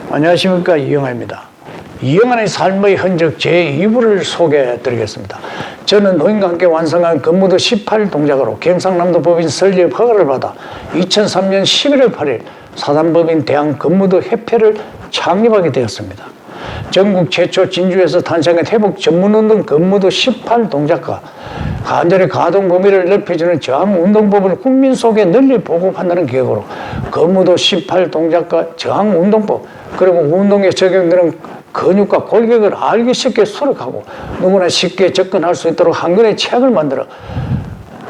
안녕하십니까, 이영하입니다. 이영하의 삶의 흔적 제2부를 소개해 드리겠습니다. 저는 노인과 함께 완성한 근무도 18 동작으로 경상남도 법인 설립 허가를 받아 2003년 11월 8일 사단법인 대한근무도 협회를 창립하게 되었습니다. 전국 최초 진주에서 탄생한 회복 전문운동 근무도 18 동작과 관절의 가동 범위를 넓혀주는 저항운동법을 국민 속에 널리 보급한다는 계획으로 근무도 18 동작과 저항운동법, 그리고 운동에 적용되는 근육과 골격을 알기 쉽게 수록하고 누구나 쉽게 접근할 수 있도록 한 권의 책을 만들어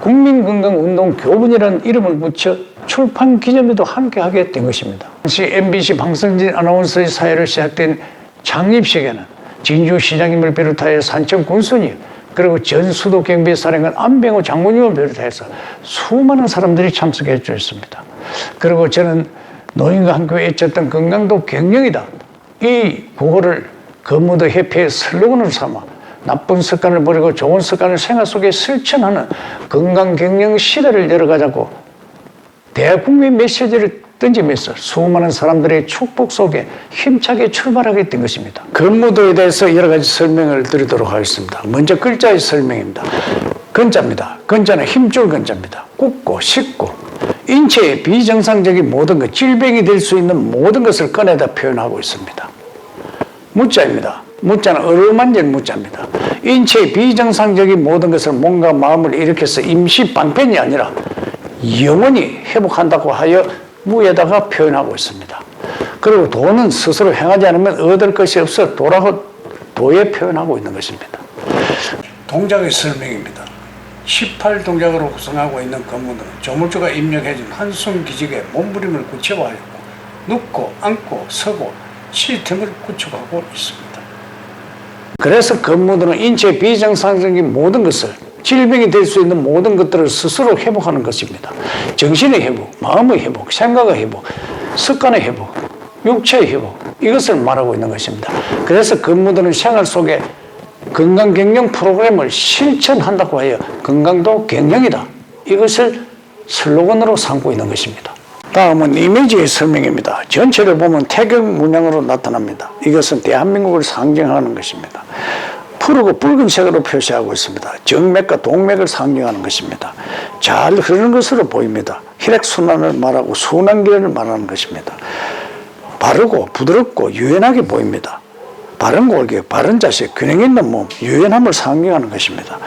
국민건강운동교본이라는 이름을 붙여 출판 기념회도 함께하게 된 것입니다. 당시 MBC 방성진 아나운서의 사회를 시작된 창립식에는 진주시장님을 비롯하여 산청 군수님, 그리고 전 수도 경비사령관 안병호 장군님을 비롯해서 수많은 사람들이 참석해 주셨습니다. 그리고 저는 노인과 함께 외쳤던 건강도 갱년이다, 이 구호를 근무도 협회의 슬로건으로 삼아 나쁜 습관을 버리고 좋은 습관을 생활 속에 실천하는 건강경영 시대를 열어가자고 대국민 메시지를 던지면서 수많은 사람들의 축복 속에 힘차게 출발하게 된 것입니다. 근무도에 대해서 여러 가지 설명을 드리도록 하겠습니다. 먼저 글자의 설명입니다. 근자입니다. 근자는 힘줄 근자입니다. 굽고 씻고 인체의 비정상적인 모든 것, 질병이 될 수 있는 모든 것을 꺼내다 표현하고 있습니다. 무자입니다. 무자는 어루만질 무자입니다. 인체의 비정상적인 모든 것을 몸과 마음을 일으켜서 임시 방편이 아니라 영원히 회복한다고 하여 무에다가 표현하고 있습니다. 그리고 도는 스스로 행하지 않으면 얻을 것이 없어 도라고 도에 표현하고 있는 것입니다. 동작의 설명입니다. 18 동작으로 구성하고 있는 근무는 조물주가 입력해준 한숨 기직에 몸부림을 구체화하였고 눕고 앉고 서고 시스템을 구축하고 있습니다. 그래서 근무들은 인체의 비정상적인 모든 것을, 질병이 될 수 있는 모든 것들을 스스로 회복하는 것입니다. 정신의 회복, 마음의 회복, 생각의 회복, 습관의 회복, 육체의 회복, 이것을 말하고 있는 것입니다. 그래서 근무들은 생활 속에 건강경영 프로그램을 실천한다고 하여 건강도 경영이다, 이것을 슬로건으로 삼고 있는 것입니다. 다음은 이미지의 설명입니다. 전체를 보면 태극 문양으로 나타납니다. 이것은 대한민국을 상징하는 것입니다. 푸르고 붉은색으로 표시하고 있습니다. 정맥과 동맥을 상징하는 것입니다. 잘 흐르는 것으로 보입니다. 혈액순환을 말하고 순환기를 말하는 것입니다. 바르고 부드럽고 유연하게 보입니다. 바른 골격, 바른 자세, 균형 있는 몸, 유연함을 상징하는 것입니다.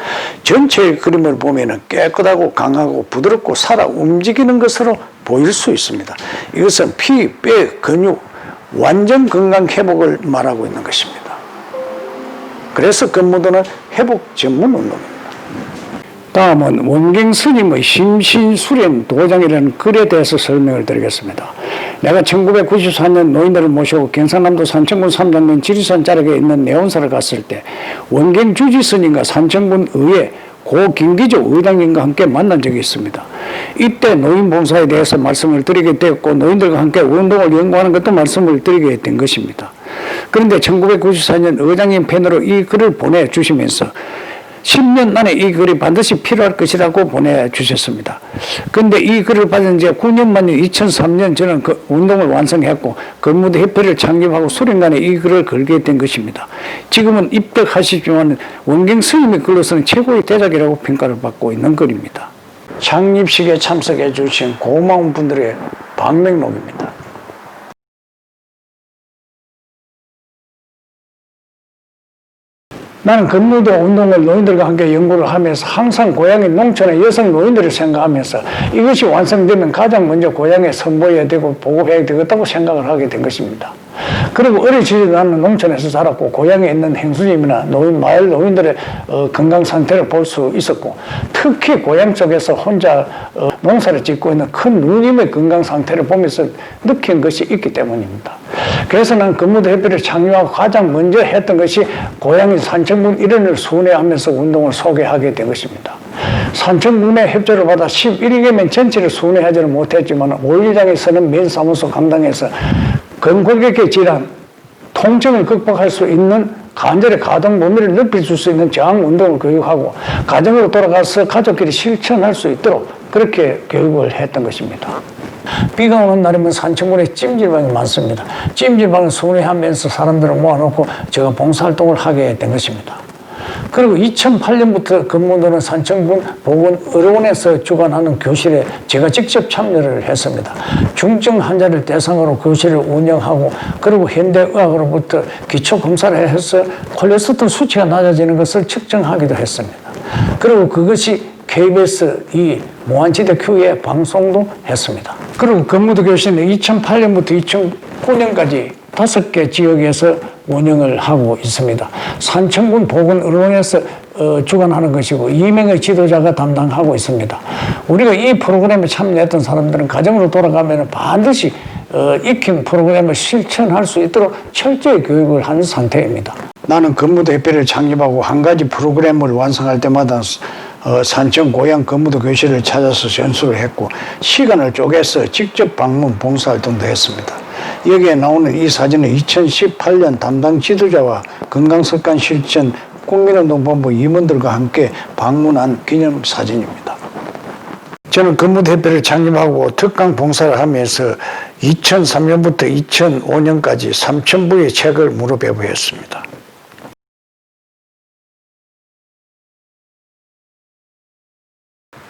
전체의 그림을 보면 깨끗하고 강하고 부드럽고 살아 움직이는 것으로 보일 수 있습니다. 이것은 피, 뼈, 근육, 완전 건강 회복을 말하고 있는 것입니다. 그래서 근무도는 회복 전문 운동입니다. 다음은 원경 스님의 심신수련 도장이라는 글에 대해서 설명을 드리겠습니다. 내가 1994년 노인들을 모시고 경상남도 산청군 삼장면 지리산 자락에 있는 내원사를 갔을 때 원경 주지 스님과 산청군 의회 고 김기조 의장님과 함께 만난 적이 있습니다. 이때 노인 봉사에 대해서 말씀을 드리게 되었고 노인들과 함께 운동을 연구하는 것도 말씀을 드리게 된 것입니다. 그런데 1994년 의장님 펜으로 이 글을 보내주시면서 10년 안에 이 글이 반드시 필요할 것이라고 보내주셨습니다. 그런데 이 글을 받은 지 9년 만인 2003년 저는 그 운동을 완성했고 근무도 협회를 창립하고 수련간에 이 글을 걸게 된 것입니다. 지금은 입덕하시지만 원경 스님의 글로서는 최고의 대작이라고 평가를 받고 있는 글입니다. 창립식에 참석해 주신 고마운 분들의 방명록입니다. 나는 근무도 운동을 노인들과 함께 연구를 하면서 항상 고향의 농촌의 여성 노인들을 생각하면서 이것이 완성되면 가장 먼저 고향에 선보여야 되고 보급해야 되겠다고 생각을 하게 된 것입니다. 그리고 어리지도 나는 농촌에서 자랐고 고향에 있는 행수님이나 마을 노인들의 건강 상태를 볼 수 있었고 특히 고향 쪽에서 혼자 농사를 짓고 있는 큰 누님의 건강 상태를 보면서 느낀 것이 있기 때문입니다. 그래서 난 근무도 협회를 창립하고 가장 먼저 했던 것이 고향인 산청군 일원을 순회하면서 운동을 소개하게 된 것입니다. 산청군의 협조를 받아 11개면 전체를 순회하지는 못했지만 5일장에서는 맨 사무소 감당해서 근골격계 질환, 통증을 극복할 수 있는 관절의 가동 범위를 넓혀줄 수 있는 저항 운동을 교육하고 가정으로 돌아가서 가족끼리 실천할 수 있도록 그렇게 교육을 했던 것입니다. 비가 오는 날이면 산청군에 찜질방이 많습니다. 찜질방을 순회하면서 사람들을 모아놓고 제가 봉사활동을 하게 된 것입니다. 그리고 2008년부터 근무하는 산청군 보건의료원에서 주관하는 교실에 제가 직접 참여를 했습니다. 중증 환자를 대상으로 교실을 운영하고 그리고 현대의학으로부터 기초검사를 해서 콜레스테롤 수치가 낮아지는 것을 측정하기도 했습니다. 그리고 그것이 KBS 이 무한지대 Q에 방송도 했습니다. 그리고 근무도 교실은 2008년부터 2009년까지 5개 지역에서 운영을 하고 있습니다. 산청군 보건의료원에서 주관하는 것이고 2명의 지도자가 담당하고 있습니다. 우리가 이 프로그램에 참여했던 사람들은 가정으로 돌아가면 반드시 익힌 프로그램을 실천할 수 있도록 철저히 교육을 한 상태입니다. 나는 근무도 협회를 창립하고 한 가지 프로그램을 완성할 때마다 산청 고향 근무도 교실을 찾아서 전수를 했고 시간을 쪼개서 직접 방문 봉사활동도 했습니다. 여기에 나오는 이 사진은 2018년 담당 지도자와 건강습관 실천 국민운동본부 임원들과 함께 방문한 기념사진입니다. 저는 근무도 협회를 창립하고 특강 봉사를 하면서 2003년부터 2005년까지 3,000부의 책을 무료배부했습니다.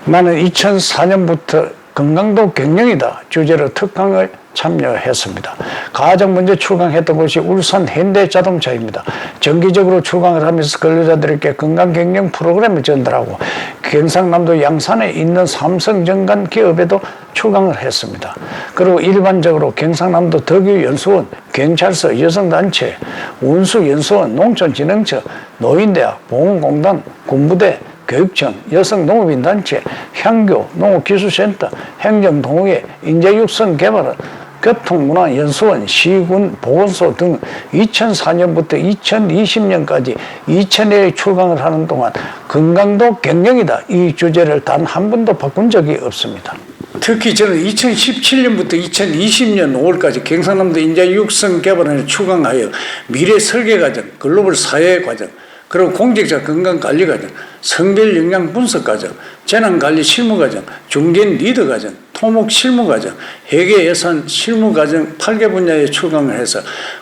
나는 2004년부터 건강도 경영이다 주제로 특강을 참여했습니다. 가장 먼저 출강했던 곳이 울산 현대자동차입니다. 정기적으로 출강을 하면서 근로자들에게 건강경영 프로그램을 전달하고 경상남도 양산에 있는 삼성정관 기업에도 출강을 했습니다. 그리고 일반적으로 경상남도 덕유연수원, 경찰서, 여성단체, 운수연수원, 농촌진흥처, 노인대학, 보건공단, 군부대, 교육청, 여성농업인단체, 향교, 농업기술센터, 행정동호회, 인재육성개발원, 교통문화연수원, 시군, 보건소 등 2004년부터 2020년까지 2000회의 출강을 하는 동안 건강도 경영이다 이 주제를 단 한 번도 바꾼 적이 없습니다. 특히 저는 2017년부터 2020년 5월까지 경상남도 인재육성개발원에 출강하여 미래설계과정, 글로벌 사회과정, 그리고 공직자 건강관리과정, 성별 영양 분석과정, 재난관리 실무과정, 중견 리더과정, 토목 실무과정, 회계예산 실무과정 8개 분야에 출강을 해서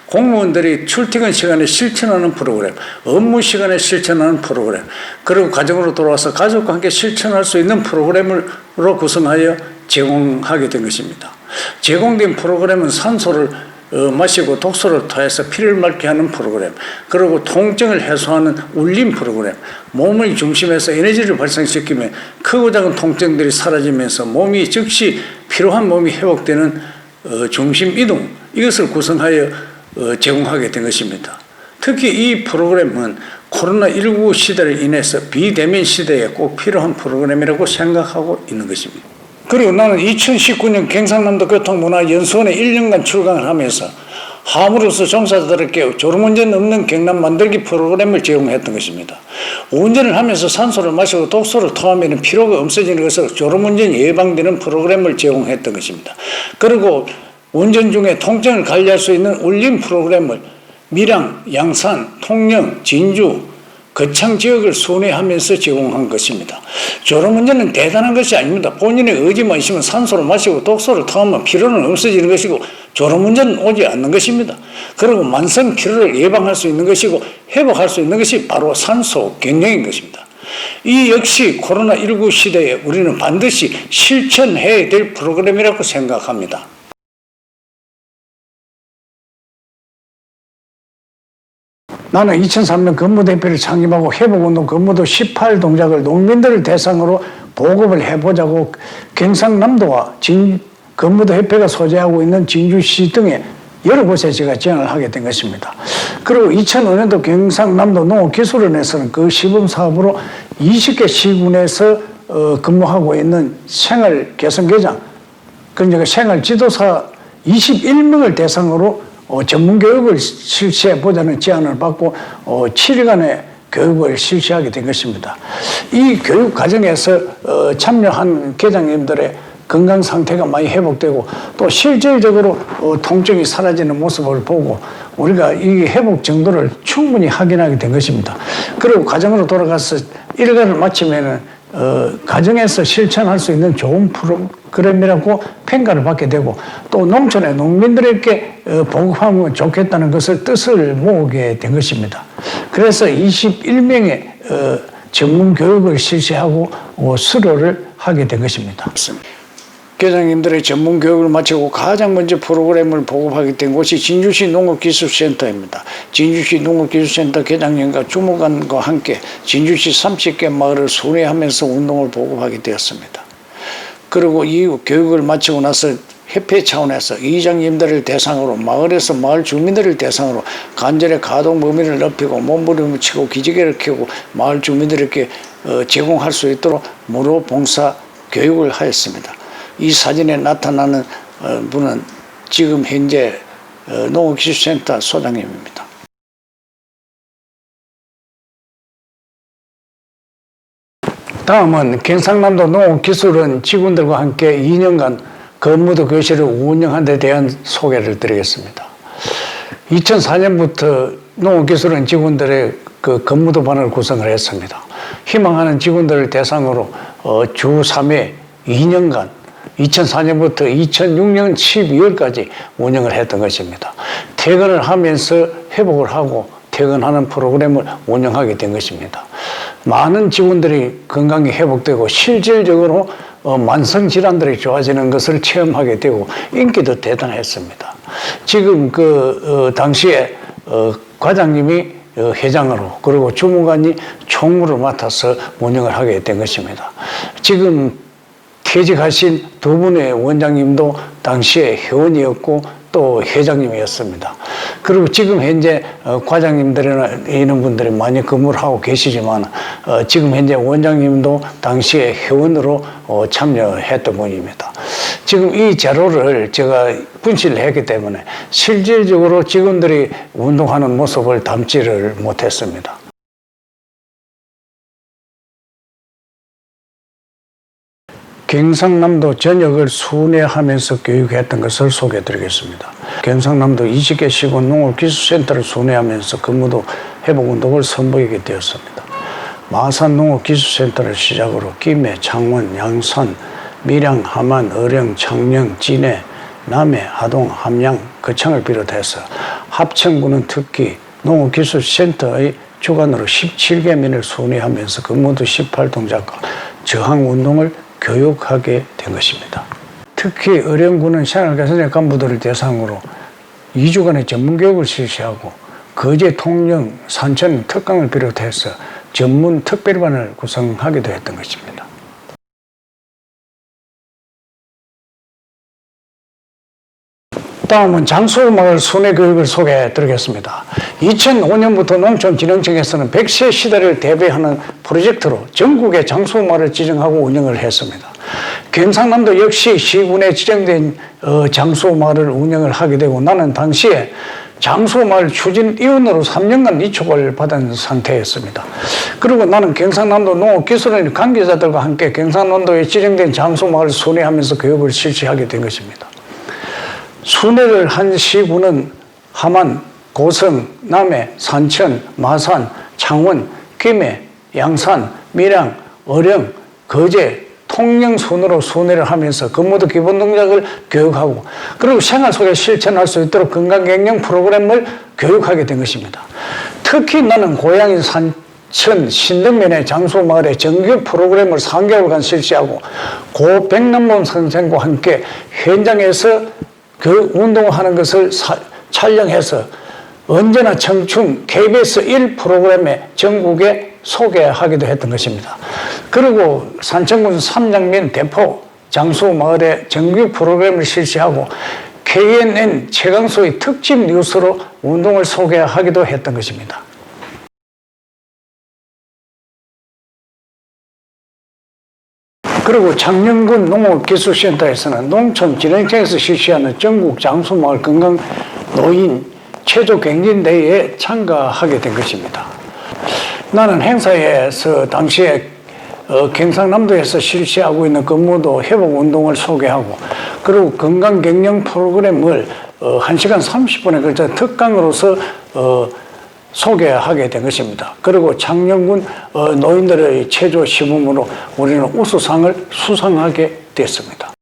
공무원들이 출퇴근 시간에 실천하는 프로그램, 업무 시간에 실천하는 프로그램, 그리고 가정으로 돌아와서 가족과 함께 실천할 수 있는 프로그램으로 구성하여 제공하게 된 것입니다. 제공된 프로그램은 산소를 마시고 독소를 토해서 피를 맑게 하는 프로그램, 그리고 통증을 해소하는 울림 프로그램, 몸을 중심해서 에너지를 발생시키면 크고 작은 통증들이 사라지면서 몸이 즉시 피로한 몸이 회복되는 중심 이동, 이것을 구성하여 제공하게 된 것입니다. 특히 이 프로그램은 코로나19 시대를 인해서 비대면 시대에 꼭 필요한 프로그램이라고 생각하고 있는 것입니다. 그리고 나는 2019년 경상남도 교통문화연수원에 1년간 출강을 하면서 화물로서 종사자들에게 졸음운전 없는 경남 만들기 프로그램을 제공했던 것입니다. 운전을 하면서 산소를 마시고 독소를 토하면 피로가 없어지는 것으로 졸음운전이 예방되는 프로그램을 제공했던 것입니다. 그리고 운전 중에 통증을 관리할 수 있는 울림 프로그램을 밀양, 양산, 통영, 진주, 거창 지역을 순회하면서 제공한 것입니다. 졸음운전은 대단한 것이 아닙니다. 본인의 의지만 있으면 산소를 마시고 독소를 토하면 피로는 없어지는 것이고 졸음운전은 오지 않는 것입니다. 그리고 만성 피로를 예방할 수 있는 것이고 회복할 수 있는 것이 바로 산소 경영인 것입니다. 이 역시 코로나19 시대에 우리는 반드시 실천해야 될 프로그램이라고 생각합니다. 나는 2003년 근무대표를 창립하고 회복운동 근무도 18동작을 농민들을 대상으로 보급을 해보자고 경상남도와 근무도 협회가 소재하고 있는 진주시 등의 여러 곳에 제가 제안을 하게 된 것입니다. 그리고 2005년도 경상남도 농업기술원에서는 그 시범사업으로 20개 시군에서 근무하고 있는 생활개선계장, 그러니까 생활지도사 21명을 대상으로 전문교육을 실시해보자는 제안을 받고 7일간의 교육을 실시하게 된 것입니다. 이 교육 과정에서 참여한 계장님들의 건강 상태가 많이 회복되고 또 실질적으로 통증이 사라지는 모습을 보고 우리가 이 회복 정도를 충분히 확인하게 된 것입니다. 그리고 가정으로 돌아가서 일과를 마치면은 가정에서 실천할 수 있는 좋은 프로그램이라고 평가를 받게 되고 또 농촌의 농민들에게 보급하면 좋겠다는 것을 뜻을 모으게 된 것입니다. 그래서 21명의 전문 교육을 실시하고 수료를 하게 된 것입니다. 계장님들의 전문 교육을 마치고 가장 먼저 프로그램을 보급하게 된 곳이 진주시 농업기술센터입니다. 진주시 농업기술센터 계장님과 주무관과 함께 진주시 30개 마을을 순회하면서 운동을 보급하게 되었습니다. 그리고 이후 교육을 마치고 나서 협회 차원에서 이장님들을 대상으로 마을에서 마을 주민들을 대상으로 간절의 가동 범위를 넓히고 몸부림을 치고 기지개를 켜고 마을 주민들에게 제공할 수 있도록 무료 봉사 교육을 하였습니다. 이 사진에 나타나는 분은 지금 현재 농업기술센터 소장님입니다. 다음은 경상남도 농업기술원 직원들과 함께 2년간 건무도 교실을 운영한 데 대한 소개를 드리겠습니다. 2004년부터 농업기술원 직원들의 건무도반을 구성을 했습니다. 희망하는 직원들을 대상으로 주 3회 2년간 2004년부터 2006년 12월까지 운영을 했던 것입니다. 퇴근을 하면서 회복을 하고 퇴근하는 프로그램을 운영하게 된 것입니다. 많은 직원들이 건강이 회복되고 실질적으로 만성질환들이 좋아지는 것을 체험하게 되고 인기도 대단했습니다. 지금 당시에 과장님이 회장으로 그리고 주무관이 총무를 맡아서 운영을 하게 된 것입니다. 지금 퇴직하신 두 분의 원장님도 당시에 회원이었고 또 회장님이었습니다. 그리고 지금 현재 과장님들이나 이런 분들이 많이 근무를 하고 계시지만 지금 현재 원장님도 당시에 회원으로 참여했던 분입니다. 지금 이 자료를 제가 분실을 했기 때문에 실질적으로 직원들이 운동하는 모습을 담지를 못했습니다. 경상남도 전역을 순회하면서 교육했던 것을 소개해드리겠습니다. 경상남도 20개 시군 농업기술센터를 순회하면서 근무도 회복운동을 선보이게 되었습니다. 마산 농업기술센터를 시작으로 김해, 창원, 양산, 밀양, 함안, 어령, 창녕, 진해, 남해, 하동, 함양, 거창을 비롯해서 합천군은 특히 농업기술센터의 주관으로 17개민을 순회하면서 근무도 18동작과 저항운동을 교육하게 된 것입니다. 특히 어령군은 생활개선의 간부들을 대상으로 2주간의 전문교육을 실시하고 거제, 통영, 산천, 특강을 비롯해서 전문 특별반을 구성하기도 했던 것입니다. 다음은 장수마을 순회교육을 소개해 드리겠습니다. 2005년부터 농촌진흥청에서는 100세 시대를 대비하는 프로젝트로 전국의 장수마을을 지정하고 운영을 했습니다. 경상남도 역시 시군에 지정된 장수마을을 운영을 하게 되고 나는 당시에 장수마을 추진위원으로 3년간 위촉을 받은 상태였습니다. 그리고 나는 경상남도 농업기술원 관계자들과 함께 경상남도에 지정된 장수마을을 순회하면서 교육을 실시하게 된 것입니다. 순회를 한 시군은 함안, 고성, 남해, 산천, 마산, 창원, 김해, 양산, 밀양, 어령, 거제, 통영 순으로 순회를 하면서 근무도 기본 동작을 교육하고 그리고 생활 속에 실천할 수 있도록 건강경영 프로그램을 교육하게 된 것입니다. 특히 나는 고향인 산천 신덕면의 장수마을에 정규 프로그램을 3개월간 실시하고 고 백남범 선생과 함께 현장에서 그 운동을 하는 것을 촬영해서 언제나 청춘 KBS 1 프로그램에 전국에 소개하기도 했던 것입니다. 그리고 산천군 삼장면 대포 장수마을에 정규 프로그램을 실시하고 KNN 최강소의 특집 뉴스로 운동을 소개하기도 했던 것입니다. 그리고 창녕군 농업기술센터에서는 농촌진흥청에서 실시하는 전국 장수마을 건강 노인 체조 경진대회에 참가하게 된 것입니다. 나는 행사에서 당시에 경상남도에서 실시하고 있는 근무도 회복운동을 소개하고 그리고 건강경영 프로그램을 1시간 30분에 걸쳐 특강으로서 소개하게 된 것입니다. 그리고 창녕군 노인들의 체조 시범으로 우리는 우수상을 수상하게 됐습니다.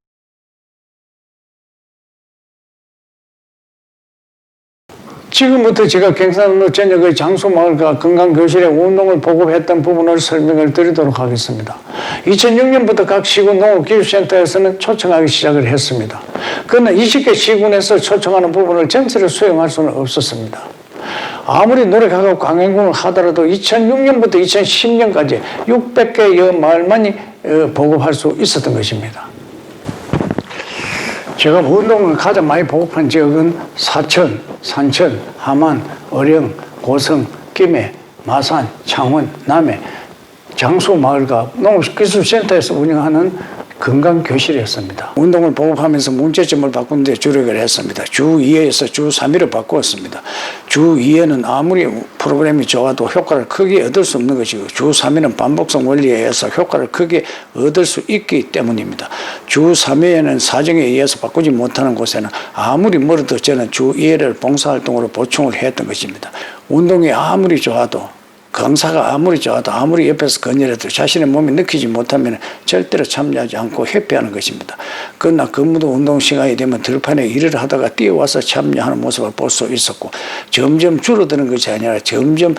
지금부터 제가 경상도 전역의 장수마을과 건강교실에 운동을 보급했던 부분을 설명을 드리도록 하겠습니다. 2006년부터 각 시군 농업기술센터에서는 초청하기 시작을 했습니다. 그러나 20개 시군에서 초청하는 부분을 전체를 수용할 수는 없었습니다. 아무리 노력하고 강행군을 하더라도 2006년부터 2010년까지 600개여 마을만이 보급할 수 있었던 것입니다. 제가 운동을 가장 많이 보급한 지역은 사천, 산천, 함안, 어령, 고성, 김해, 마산, 창원, 남해, 장수마을과 농업기술센터에서 운영하는 건강교실이었습니다. 운동을 보급하면서 문제점을 바꾸는 데 주력을 했습니다. 주 2회에서 주 3회로 바꾸었습니다. 주 2회는 아무리 프로그램이 좋아도 효과를 크게 얻을 수 없는 것이고 주 3회는 반복성 원리에 의해서 효과를 크게 얻을 수 있기 때문입니다. 주 3회에는 사정에 의해서 바꾸지 못하는 곳에는 아무리 멀어도 저는 주 2회를 봉사활동으로 보충을 했던 것입니다. 운동이 아무리 좋아도 강사가 아무리 좋아도 아무리 옆에서 건의해도 자신의 몸이 느끼지 못하면 절대로 참여하지 않고 회피하는 것입니다. 그러나 근무도 운동 시간이 되면 들판에 일을 하다가 뛰어와서 참여하는 모습을 볼 수 있었고 점점 줄어드는 것이 아니라 점점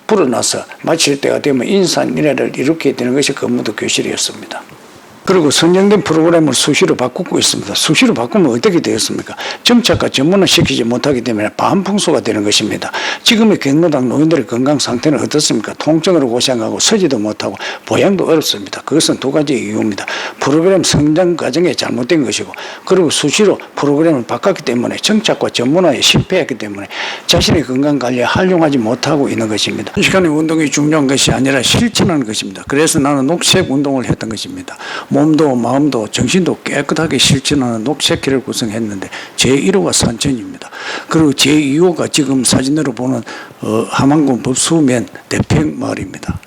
불어나서 마칠 때가 되면 인산인해를 이루게 되는 것이 근무도 교실이었습니다. 그리고 선정된 프로그램을 수시로 바꾸고 있습니다. 수시로 바꾸면 어떻게 되겠습니까? 정착과 전문화시키지 못하기 때문에 반풍수가 되는 것입니다. 지금의 경로당 노인들의 건강 상태는 어떻습니까? 통증으로 고생하고 서지도 못하고 보양도 어렵습니다. 그것은 두 가지 이유입니다. 프로그램 성장 과정에 잘못된 것이고 그리고 수시로 프로그램을 바꿨기 때문에 정착과 전문화에 실패했기 때문에 자신의 건강관리에 활용하지 못하고 있는 것입니다. 시간의 운동이 중요한 것이 아니라 실천하는 것입니다. 그래서 나는 녹색 운동을 했던 것입니다. 몸도 마음도 정신도 깨끗하게 실천하는 녹색길을 구성했는데 제1호가 산천입니다. 그리고 제2호가 지금 사진으로 보는 함안군 법수면 대평 마을입니다.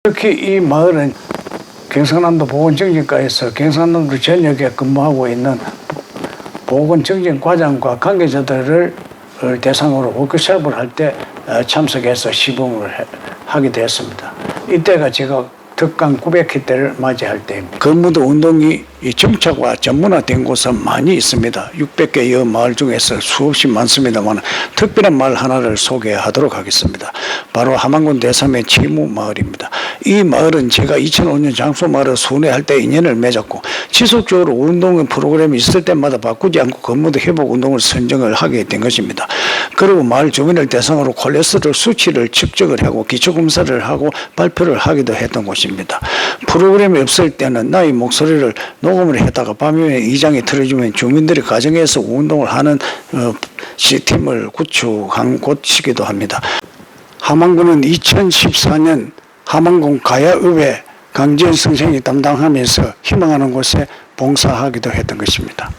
특히 이 마을은 경상남도 보건정신과에서 경상남도 전역에 근무하고 있는 보건정신과장과 관계자들을 대상으로 워크숍을 할 때 참석해서 시범을 하게 되었습니다. 이때가 제가 특강 900회 때를 맞이할 때입니다. 근무도 운동이 정착과 전문화된 곳은 많이 있습니다. 600개여 마을 중에서 수없이 많습니다만 특별한 마을 하나를 소개하도록 하겠습니다. 바로 함안군 대삼의 치무마을입니다. 이 마을은 제가 2005년 장수마을을 순회할 때 인연을 맺었고 지속적으로 운동 프로그램이 있을 때마다 바꾸지 않고 근무도 회복 운동을 선정을 하게 된 것입니다. 그리고 마을 주민을 대상으로 콜레스테롤 수치를 측정을 하고 기초검사를 하고 발표를 하기도 했던 곳입니다. 프로그램이 없을 때는 나의 목소리를 녹음을 했다가 밤에 이장이 틀어주면 주민들이 가정에서 운동을 하는 시스템을 구축한 곳이기도 합니다. 함안군은 2014년 함안군 가야읍에 강지현 선생이 담당하면서 희망하는 곳에 봉사하기도 했던 것입니다.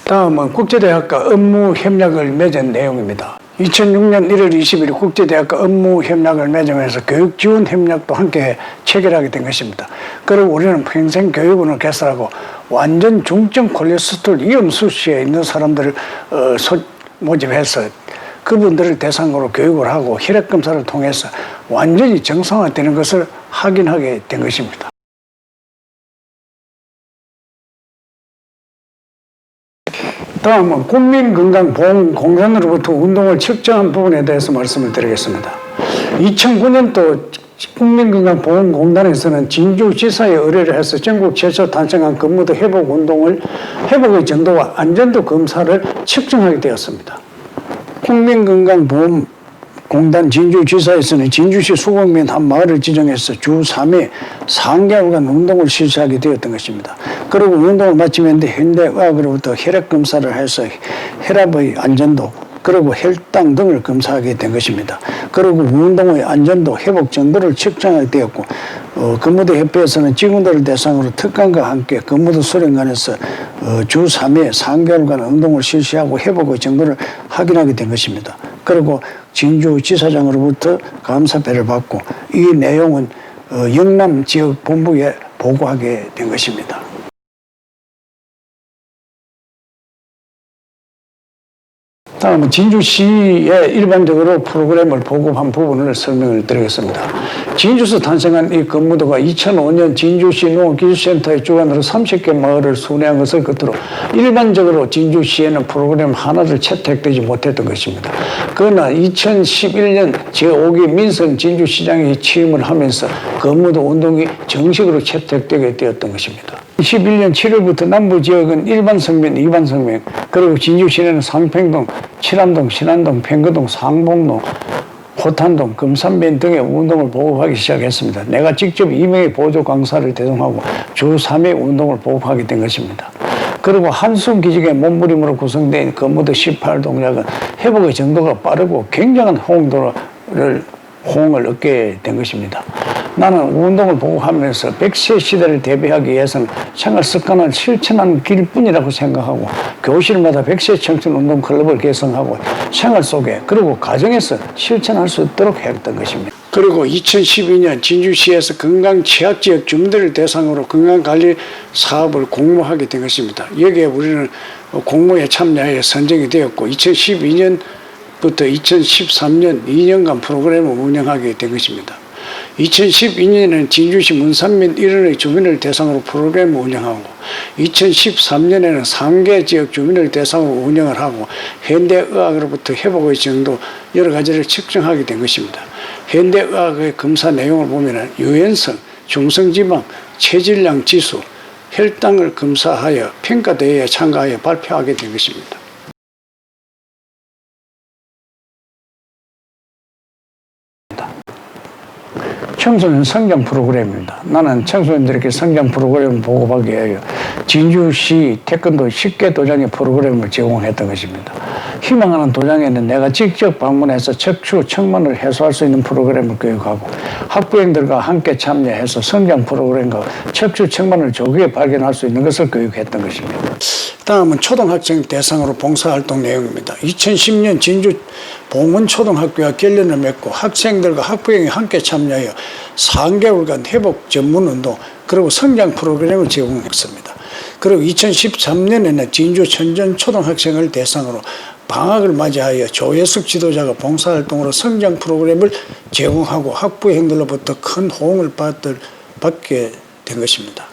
다음은 국제대학과 업무협약을 맺은 내용입니다. 2006년 1월 20일 국제대학과 업무협약을 맺으면서 교육지원협약도 함께 체결하게 된 것입니다. 그리고 우리는 평생교육원을 개설하고 완전 중증 콜레스테롤 위험 수치에 있는 사람들을 모집해서 그분들을 대상으로 교육을 하고 혈액검사를 통해서 완전히 정상화되는 것을 확인하게 된 것입니다. 다음은 국민건강보험공단으로부터 운동을 측정한 부분에 대해서 말씀을 드리겠습니다. 2009년도 국민건강보험공단에서는 진주지사에 의뢰를 해서 전국 최초 탄생한 근무도 회복의 정도와 안전도 검사를 측정하게 되었습니다. 국민건강보험공단 진주지사에서는 진주시 수곡면 한 마을을 지정해서 주 3회 3개월간 운동을 실시하게 되었던 것입니다. 그리고 운동을 마치면 현대의학으로부터 혈액검사를 해서 혈압의 안전도 그리고 혈당 등을 검사하게 된 것입니다. 그리고 운동의 안전도 회복 정도를 측정하게 되었고 근무도 협회에서는 직원들을 대상으로 특강과 함께 근무도 수련관에서 주 3회 3개월간 운동을 실시하고 회복의 정도를 확인하게 된 것입니다. 그리고 진주지사장으로부터 감사패를 받고 이 내용은 영남 지역 본부에 보고하게 된 것입니다. 다음은 진주시의 일반적으로 프로그램을 보급한 부분을 설명을 드리겠습니다. 진주에서 탄생한 이 근무도가 2005년 진주시 농업기술센터의 주관으로 30개 마을을 순회한 것을 끝으로 일반적으로 진주시에는 프로그램 하나도 채택되지 못했던 것입니다. 그러나 2011년 제5기 민선 진주시장이 취임을 하면서 근무도 운동이 정식으로 채택되게 되었던 것입니다. 2021년 7월부터 남부 지역은 일반 성면, 이반 성면, 그리고 진주시내는 상평동, 칠암동, 신안동, 평거동, 상봉동, 호탄동, 금산면 등의 운동을 보급하기 시작했습니다. 내가 직접 2명의 보조 강사를 대동하고 주 3회 운동을 보급하게 된 것입니다. 그리고 한숨 기직의 몸부림으로 구성된 근무도 18동작은 회복의 정도가 빠르고 굉장한 호응을 얻게 된 것입니다. 나는 운동을 보고하면서 100세 시대를 대비하기 위해서는 생활 습관을 실천하는 길뿐이라고 생각하고 교실마다 100세 청춘 운동 클럽을 개설하고 생활 속에 그리고 가정에서 실천할 수 있도록 했던 것입니다. 그리고 2012년 진주시에서 건강 취약지역 주민들을 대상으로 건강관리 사업을 공모하게 된 것입니다. 여기에 우리는 공모에 참여해 선정이 되었고 2012년부터 2013년 2년간 프로그램을 운영하게 된 것입니다. 2012년에는 진주시 문산면 일원의 주민을 대상으로 프로그램을 운영하고 2013년에는 3개 지역 주민을 대상으로 운영을 하고 현대의학으로부터 회복의 정도 여러 가지를 측정하게 된 것입니다. 현대의학의 검사 내용을 보면 유연성, 중성지방, 체질량 지수, 혈당을 검사하여 평가대회에 참가하여 발표하게 된 것입니다. 청소년 성장 프로그램입니다. 나는 청소년들에게 성장 프로그램을 보급하기 위하여 진주시 태권도 10개 도장의 프로그램을 제공했던 것입니다. 희망하는 도장에는 내가 직접 방문해서 척추, 측만을 해소할 수 있는 프로그램을 교육하고 학부형들과 함께 참여해서 성장 프로그램과 척추, 측만을 조기에 발견할 수 있는 것을 교육했던 것입니다. 다음은 초등학생 대상으로 봉사활동 내용입니다. 2010년 진주 봉은초등학교와 결연을 맺고 학생들과 학부형이 함께 참여하여 3개월간 회복 전문운동 그리고 성장 프로그램을 제공했습니다. 그리고 2013년에는 진주 천전초등학생을 대상으로 방학을 맞이하여 조혜숙 지도자가 봉사활동으로 성장 프로그램을 제공하고 학부형들로부터 큰 호응을 받게 된 것입니다.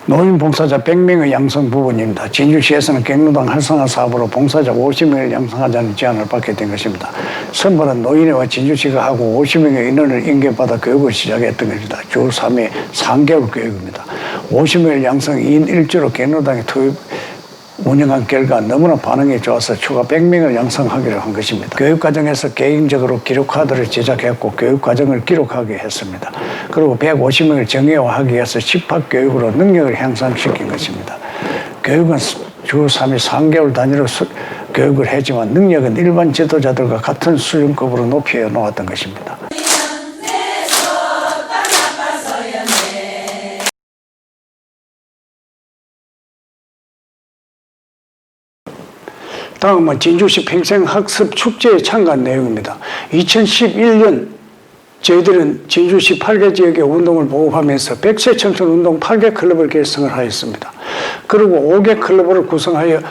노인 봉사자 100명의 양성 부분입니다. 진주시에서는 경로당 활성화 사업으로 봉사자 50명을 양성하자는 제안을 받게 된 것입니다. 선발은 노인회와 진주시가 하고 50명의 인원을 인계받아 교육을 시작했던 것입니다. 주 3회 3개월 교육입니다. 50명을 양성 2인 1주로 경로당에 투입 운영한 결과 너무나 반응이 좋아서 추가 100명을 양성하기로 한 것입니다. 교육과정에서 개인적으로 기록카드를 제작했고 교육과정을 기록하게 했습니다. 그리고 150명을 정예화하기 위해서 집합교육으로 능력을 향상시킨 것입니다. 교육은 주 3일 3개월 단위로 교육을 했지만 능력은 일반 지도자들과 같은 수준급으로 높여 놓았던 것입니다. 다음은 진주시 평생학습 축제에 참가한 내용입니다. 2011년 저희들은 진주시 8개 지역의 운동을 보급하면서 100세 청춘 운동 8개 클럽을 결성을 하였습니다. 그리고 5개 클럽을 구성하여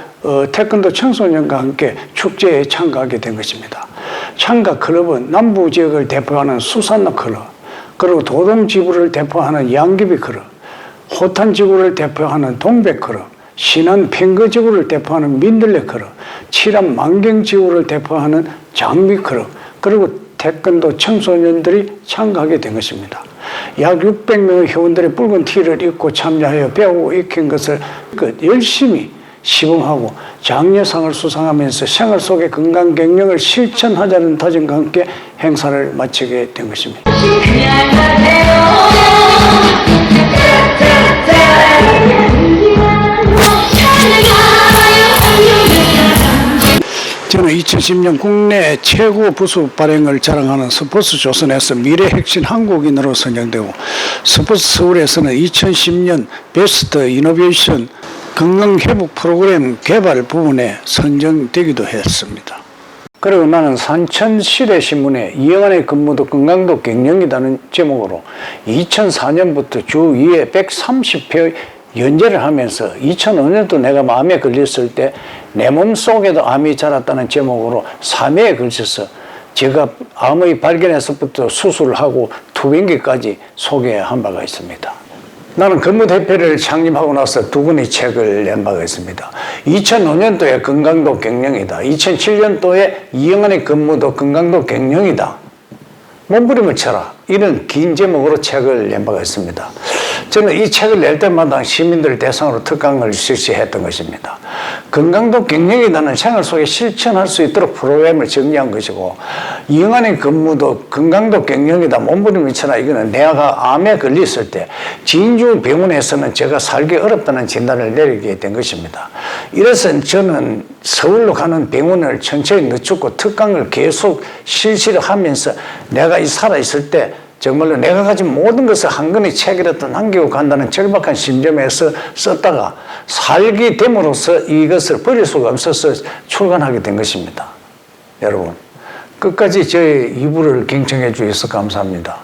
태권도 청소년과 함께 축제에 참가하게 된 것입니다. 참가 클럽은 남부 지역을 대표하는 수산로 클럽, 그리고 도동지구를 대표하는 양귀비 클럽, 호탄지구를 대표하는 동백 클럽, 신안 평거지구를 대표하는 민들레 클럽, 칠암 만경지구를 대표하는 장미 클럽, 그리고 태권도 청소년들이 참가하게 된 것입니다. 약 600명의 회원들의 붉은 티를 입고 참여하여 배우고 익힌 것을 열심히 시범하고 장려상을 수상하면서 생활 속의 건강 경영을 실천하자는 다짐과 함께 행사를 마치게 된 것입니다. 저는 2010년 국내 최고 부수 발행을 자랑하는 스포츠 조선에서 미래 핵심 한국인으로 선정되고 스포츠 서울에서는 2010년 베스트 이노베이션 건강회복 프로그램 개발 부분에 선정되기도 했습니다. 그리고 나는 산천시대신문에 이영환의 근무도 건강도 경영이라는 제목으로 2004년부터 주 2회 130회 연재를 하면서 2005년도 내가 암에 걸렸을 때 내 몸 속에도 암이 자랐다는 제목으로 3회에 걸쳐서 제가 암의 발견에서부터 수술을 하고 투병기까지 소개한 바가 있습니다. 나는 근무대표를 창립하고 나서 2권의 책을 낸 바가 있습니다. 2005년도에 건강도 갱년이다. 2007년도에 이영환의 근무도 건강도 갱년이다. 몸부림을 쳐라. 이런 긴 제목으로 책을 낸 바가 있습니다. 저는 이 책을 낼 때마다 시민들 대상으로 특강을 실시했던 것입니다. 건강도 갱년이다는 생활 속에 실천할 수 있도록 프로그램을 정리한 것이고, 이영환의 근무도 건강도 갱년이다, 몸부림을 쳐라, 이거는 내가 암에 걸렸을 때 진주 병원에서는 제가 살기 어렵다는 진단을 내리게 된 것입니다. 이래서 저는 서울로 가는 병원을 천천히 늦추고 특강을 계속 실시를 하면서 내가 살아있을 때 정말로 내가 가진 모든 것을 한 권의 책이라도 남기고 간다는 절박한 심정에서 썼다가 살게 됨으로써 이것을 버릴 수가 없어서 출간하게 된 것입니다. 여러분, 끝까지 저의 이부를 경청해 주셔서 감사합니다.